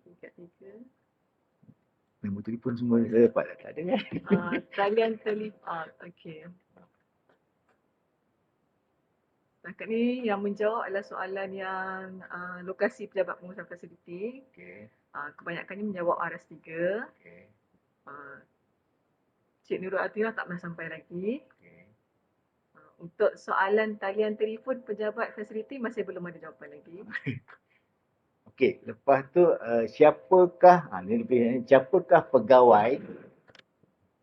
Tingkat 3. Nombor telefon semua saya dapat tak ada kan? Talian telefon. Okey. Setakat ni yang menjawab adalah soalan yang lokasi pejabat pengurusan fasiliti. Okey. Kebanyakannya menjawab RS3. Okey. Cik Nurul Atirah tak pernah sampai lagi. Okey. Untuk soalan talian telefon pejabat fasiliti masih belum ada jawapan lagi. Okey, lepas tu siapakah pegawai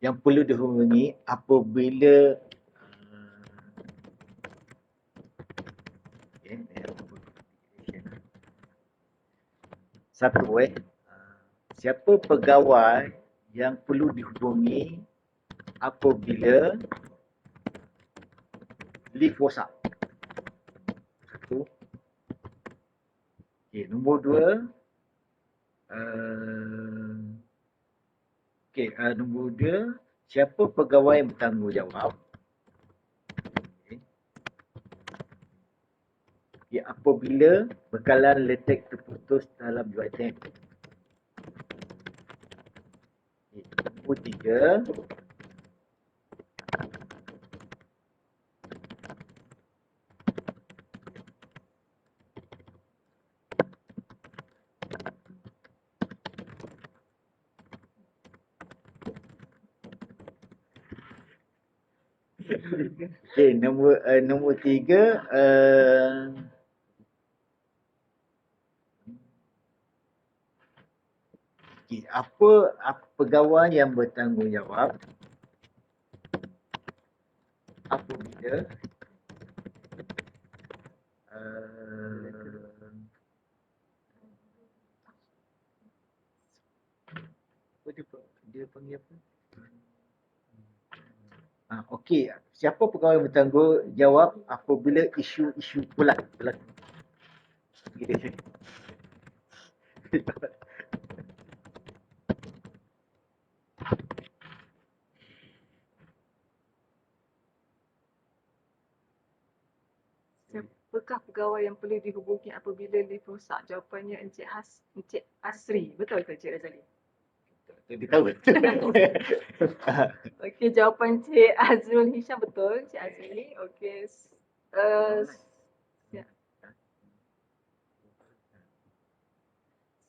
yang perlu dihubungi apabila satu siapa pegawai yang perlu dihubungi apabila lift rosak? Satu. Okey, nombor dua. Nombor dua, siapa pegawai yang bertanggungjawab apabila bekalan elektrik terputus dalam UiTM? Nombor tiga, nombor tiga, apa pegawai yang bertanggungjawab apabila apa dia panggil apa? Okey, siapa pegawai yang bertanggungjawab apabila isu-isu kulat berlaku? Siapakah pegawai yang perlu dihubungi apabila lift rosak? Jawapannya Encik Asri. Betul ke Encik Razali? Dia tahu. Okey, jawapan Encik Azrul Hisham betul, Encik Azri. Okey.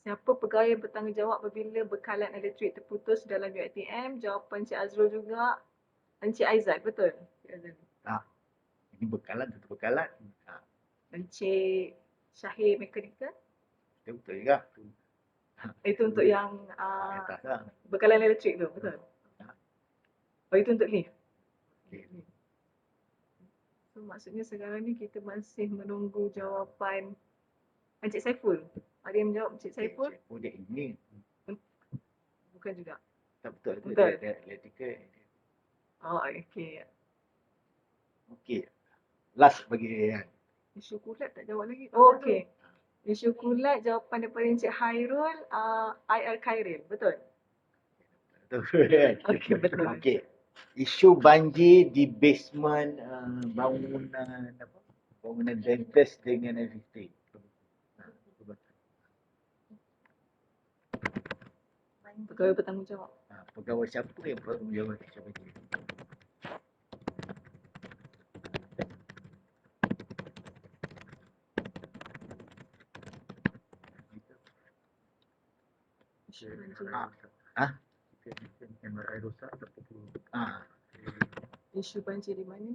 Siapa pegawai yang bertanggungjawab apabila bekalan elektrik terputus dalam UiTM? Jawapan Encik Azrul juga Encik Aizat, betul? Ini bekalan tentu bekalan. Encik Syahir Mekanikal? Betul juga. Itu untuk yang bekalan elektrik tu, betul? Oh, itu untuk lift? So, maksudnya sekarang ni kita masih menunggu jawapan Encik Saiful. Ada yang menjawab Encik Saiful? Saiful dia ini. Bukan juga. Tak betul. Betul. Dia elektrikal. Oh, okey. Okey. Last bagi Isu kulat tak jawab lagi. Oh, okey. Isu kulat jawapan daripada Encik Hairul, IR Khairil. Betul? betul kan? Okey, betul. Okey. Isu banjir di basement bangunan apa? Bangunan dentist dengan everything. Pegawai bertanggungjawab. Pegawai siapa yang bertanggungjawab isu banjir? MRI rosak ataupun Isu banjir di mana?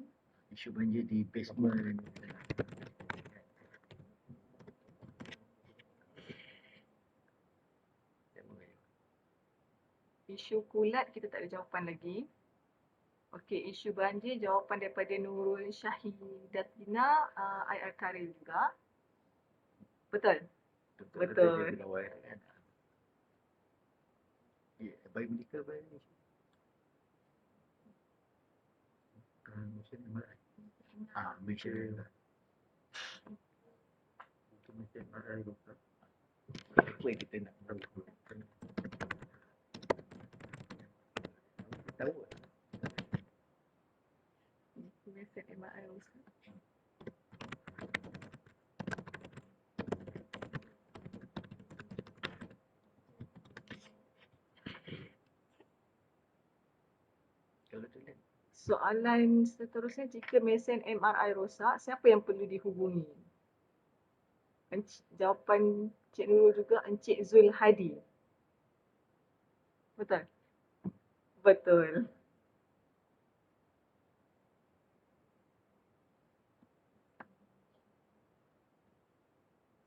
isu banjir di basement. Isu kulat kita tak ada jawapan lagi. Okey, isu banjir jawapan daripada Nurul Syahidatina, IR Khairil juga. Betul? Betul. Baik medical baik ni. Mesin MRI. Mesin. Itu mesin MRI rosak. Apa yang kita nak tahu? Tahu tak? Mesin MRI rosak. Soalan seterusnya, jika mesin MRI rosak, siapa yang perlu dihubungi? Jawapan Cik Nurul juga Encik Zul Hadi. Betul? Betul.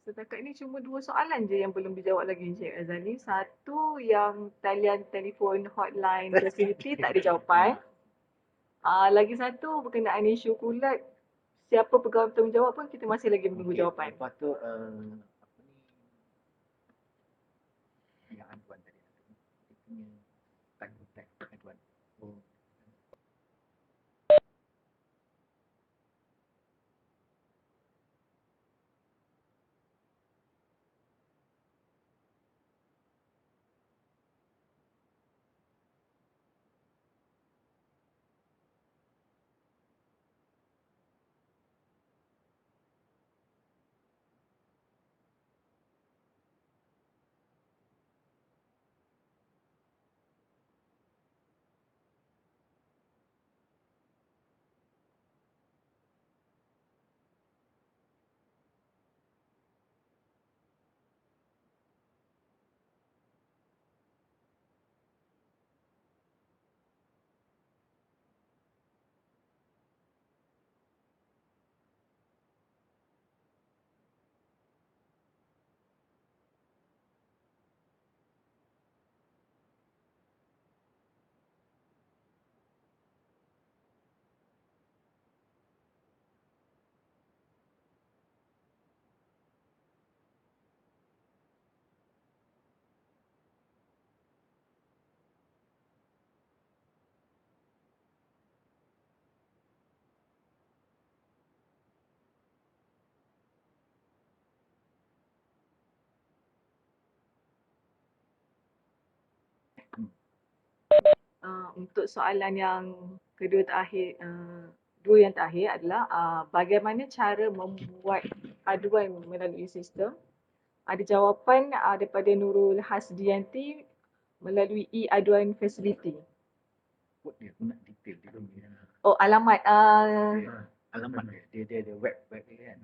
So, setakat ni cuma 2 soalan je yang belum dijawab lagi Encik Azali. Satu yang talian telefon hotline facility tak ada jawapan. Lagi satu berkenaan isu kulat, siapa pegawai bertanggungjawab pun kita masih lagi menunggu jawapan. Lepas tu, apa ni, yang aduan tadi. Dia punya tag aduan. Oh. Untuk soalan yang kedua terakhir, dua yang terakhir adalah bagaimana cara membuat aduan melalui sistem. Ada jawapan daripada Nurul Hasdianti melalui e-aduan facility. Dia aku nak detail dia punya Oh, alamat. alamat dia ada web dia kan.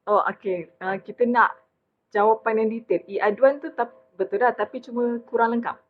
Oh, okey. Kita nak jawapan yang detail. E-aduan tu betul dah, tapi cuma kurang lengkap.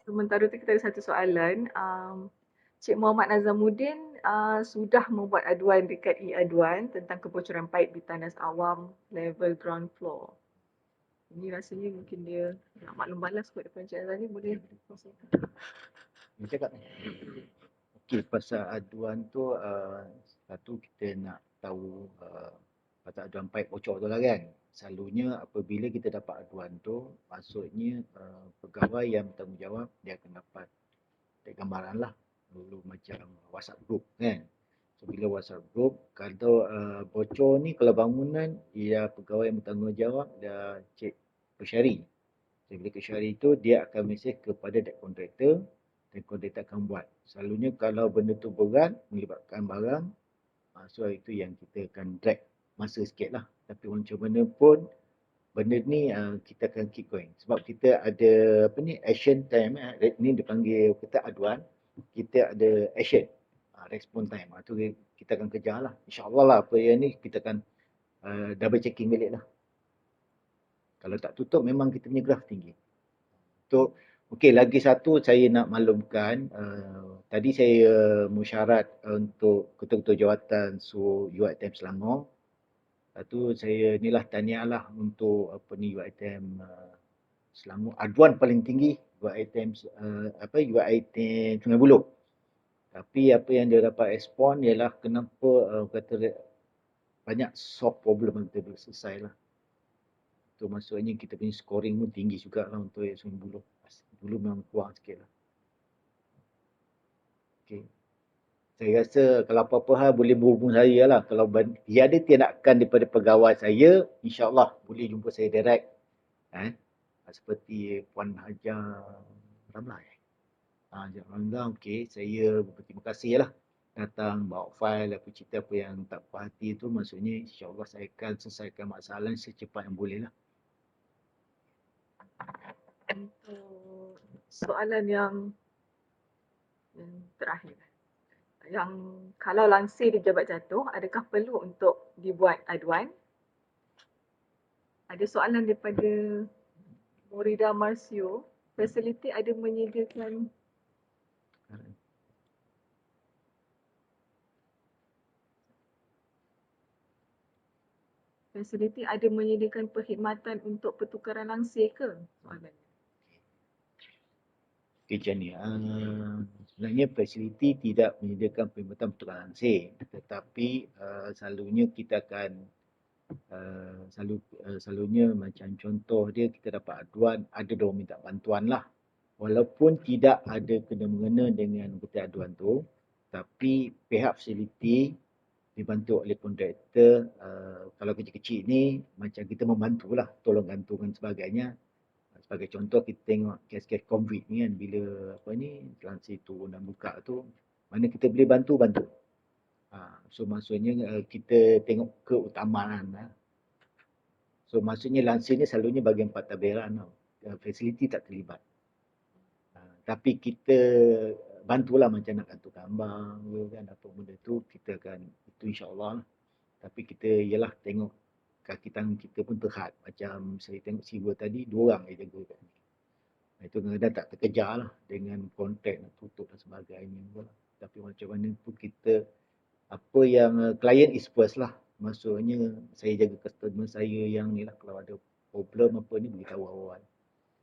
Sementara tu kita ada satu soalan. Cik Muhammad Nazamuddin sudah membuat aduan dekat e-aduan tentang kebocoran paip di tandas awam level ground floor. Ini rasanya mungkin dia nak maklum balas kot depan Cik Azali, boleh kongsikan? Dia cakap okey, pasal aduan tu, satu kita nak tahu pasal aduan paip bocor tu lah kan. Selalunya apabila kita dapat aduan tu, maksudnya pegawai yang bertanggungjawab dia akan dapat gambaran lah. Dulu macam WhatsApp group kan. So bila WhatsApp group, kalau bocor ni kalau bangunan, ia pegawai yang bertanggungjawab dia cek Keshari. So bila Keshari tu dia akan mesej kepada debt contractor dan kontraktor akan buat. Selalunya kalau benda tu berat, melibatkan barang, so itu yang kita akan drag masa sikit lah. Tapi macam mana pun, benda ni kita akan keep going. Sebab kita ada apa ni, action time, ni dipanggil kita aduan, kita ada action, respond time. Tu kita akan kejar lah. InsyaAllah lah apa yang ni kita akan double checking balik lah. Kalau tak tutup memang kita punya graf tinggi. Untuk okey, lagi satu saya nak maklumkan, tadi saya musyarat untuk ketua-ketua jawatan UiTM Selangor. Lepas tu saya inilah tahniahlah untuk apa ni UiTM Selangor. Aduan paling tinggi UiTM UiTM Sungai Buloh. Tapi apa yang dia dapat respon ialah kenapa kata banyak soft problem yang kita boleh selesai lah. Tu maksudnya kita punya scoring pun tinggi juga lah untuk Sungai Buloh. Dulu memang kurang sikit lah. Okay. Saya rasa kalau apa-apa hal boleh berhubung saya lah. Kalau tiada tindakan daripada pegawai saya, insyaAllah boleh jumpa saya direct. Seperti Puan Hajar Ramlah. Hajar Ramlah, okey. Saya berterima kasih lah datang bawa fail apa cerita apa yang tak puas hati tu, maksudnya insyaAllah saya akan selesaikan masalah secepat yang boleh lah. Untuk soalan yang terakhir. Yang kalau langsir di jabat jatuh, adakah perlu untuk dibuat aduan? Ada soalan daripada Murida Marsio. Fasiliti ada menyediakan fasiliti ada menyediakan perkhidmatan untuk pertukaran langsir ke? Soalan. Okay, macam ni. Sebenarnya fasiliti tidak menyediakan perkhidmatan pertukaran langsir, tetapi selalunya kita akan selalunya macam contoh dia kita dapat aduan, ada dia orang minta bantuan lah. Walaupun tidak ada kena-mengena dengan bukti aduan tu, tapi pihak fasiliti dibantu oleh kontraktor, kalau kecil-kecil ni macam kita membantulah, tolong gantungan sebagainya. Sebagai contoh kita tengok kes-kes COVID ni kan, bila apa ni lansir turun dan buka tu, mana kita boleh bantu. So maksudnya kita tengok keutamaan lah. So maksudnya lansir ni selalunya bahagian pentadbiran tau. Fasiliti tak terlibat. Tapi kita bantulah macam nak gantung gambar kan, apa benda tu kita akan, itu insyaAllah lah. Tapi kita ialah tengok kaki tangan kita pun terhad. Macam saya tengok Siwa tadi, 2 orang yang jaga kat ni. Itu kadang-kadang tak terkejar lah dengan kontrak nak tutup dan sebagainya. Tapi macam mana pun kita, apa yang klien is first lah. Maksudnya saya jaga customer saya yang ni lah, kalau ada problem apa ni beritahu awal.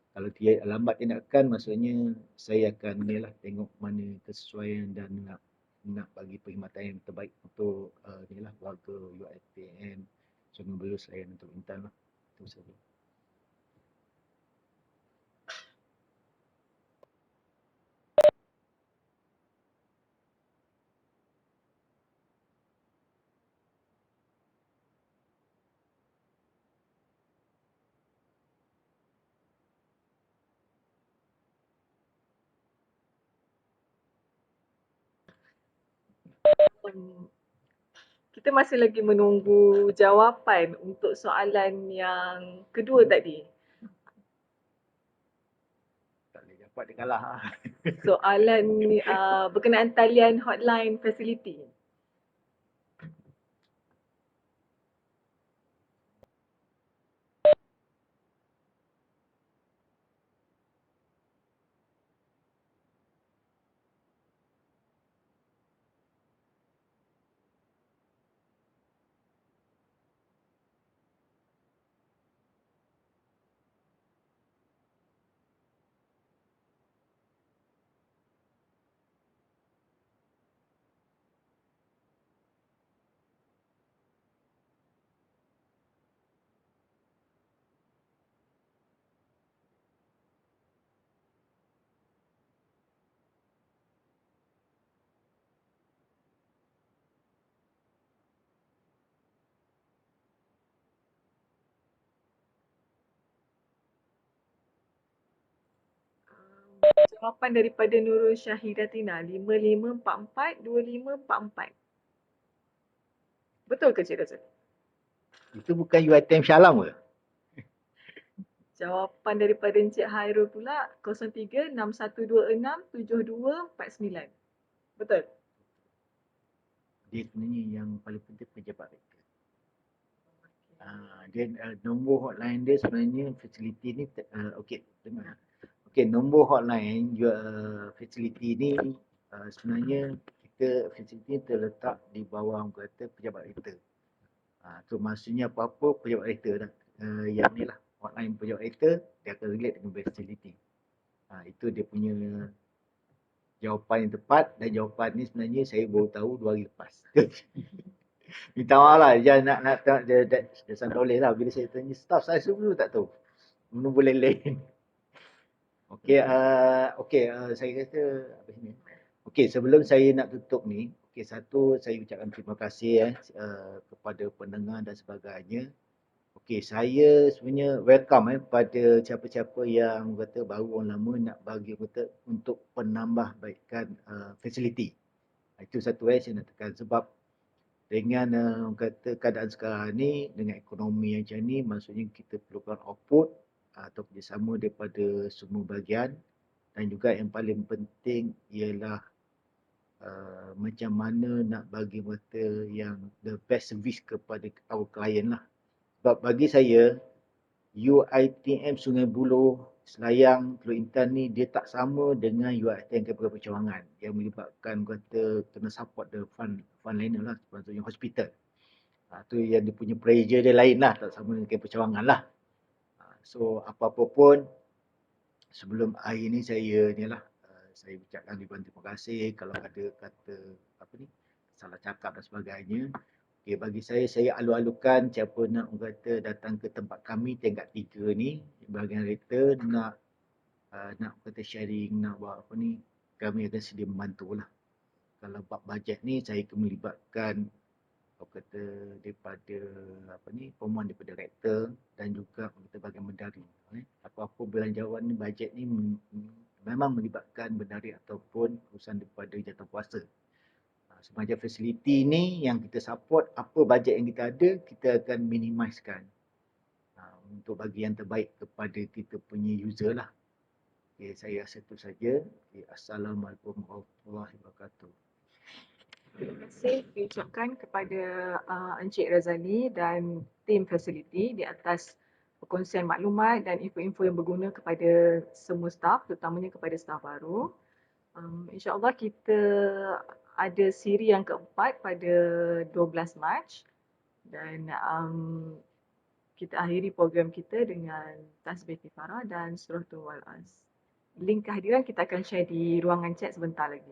Kalau dia lambat tindakan, maksudnya saya akan ni lah tengok mana kesesuaian dan nak bagi perkhidmatan yang terbaik untuk ni lah warga UiTM Sungai Buloh Selayang untuk Intan lah. Itu saja. Kita masih lagi menunggu jawapan untuk soalan yang kedua tadi. Tak boleh dapat dia kalah lah. Soalan berkenaan talian hotline facility. Jawapan daripada Nurul Syahidatina 55442544. Betul ke Cik Razak? Itu bukan UiTM Shah Alam ke? Jawapan daripada Encik Hairul pula 0361267249. Betul? Dia sebenarnya yang paling penting pejabat rektor. Dia nombor hotline dia sebenarnya fasiliti ni okey, dengar. Okey, nombor hotline fasiliti ni sebenarnya kita fasiliti terletak di bawah orang kata pejabat rektor. So maksudnya apa-apa pejabat rektor dah. Yang ni lah hotline pejabat rektor dia akan relate dengan fasiliti. Itu dia punya jawapan yang tepat, dan jawapan ni sebenarnya saya baru tahu 2 hari lepas. Minta maaf lah, jangan nak dia sangat lah bila saya tanya staff saya semua tak tahu. Menunggu lain-lain. Okey, saya kata apa sini. Okey, sebelum saya nak tutup ni, okey, satu saya ucapkan terima kasih kepada pendengar dan sebagainya. Okey, saya sebenarnya welcome pada siapa-siapa yang kata baru orang lama nak bagi kata untuk penambahbaikan fasiliti. Itu satu saya nak tekan sebab dengan kata keadaan sekarang ni dengan ekonomi yang macam ni, maksudnya kita perlukan output atau kerjasama daripada semua bahagian, dan juga yang paling penting ialah macam mana nak bagi mereka yang the best service kepada our client lah. Sebab bagi saya UiTM Sungai Buloh, Selayang, Teluk Intan ni dia tak sama dengan UiTM Kabupaten Cawangan yang melibatkan kata kena support the frontliner lah, maksudnya hospital. Tu yang dia punya pressure dia lain lah, tak sama dengan Kabupaten Cawangan lah. So apa-apa pun sebelum hari ni saya ni lah saya ucapkan ribuan terima kasih kalau ada kata apa ni salah cakap dan sebagainya. Okay, bagi saya alu-alukan siapa nak kata datang ke tempat kami tingkat 3 ni bahagian rektor nak kata sharing, nak buat apa ni, kami akan sedia membantu lah. Kalau bab bajet ni saya akan melibatkan apa kata daripada apa ni pemohon daripada rektor dan juga kita bagian medali. Apa-apa belanjawan ni bajet ni memang melibatkan bendahari ataupun urusan daripada jawatankuasa. Semacam fasiliti ni yang kita support, apa bajet yang kita ada, kita akan minimizekan untuk bagi yang terbaik kepada kita punya user lah. Okay, saya rasa itu saja. Okay, Assalamualaikum warahmatullahi wabarakatuh. Terima kasih diucapkan kepada Encik Razali dan tim fasiliti di atas perkongsian maklumat dan info-info yang berguna kepada semua staf, terutamanya kepada staf baru. InsyaAllah kita ada siri yang keempat pada 12 Mac dan kita akhiri program kita dengan tasbih kifarah dan suratul wal as. Link kehadiran kita akan share di ruangan chat sebentar lagi.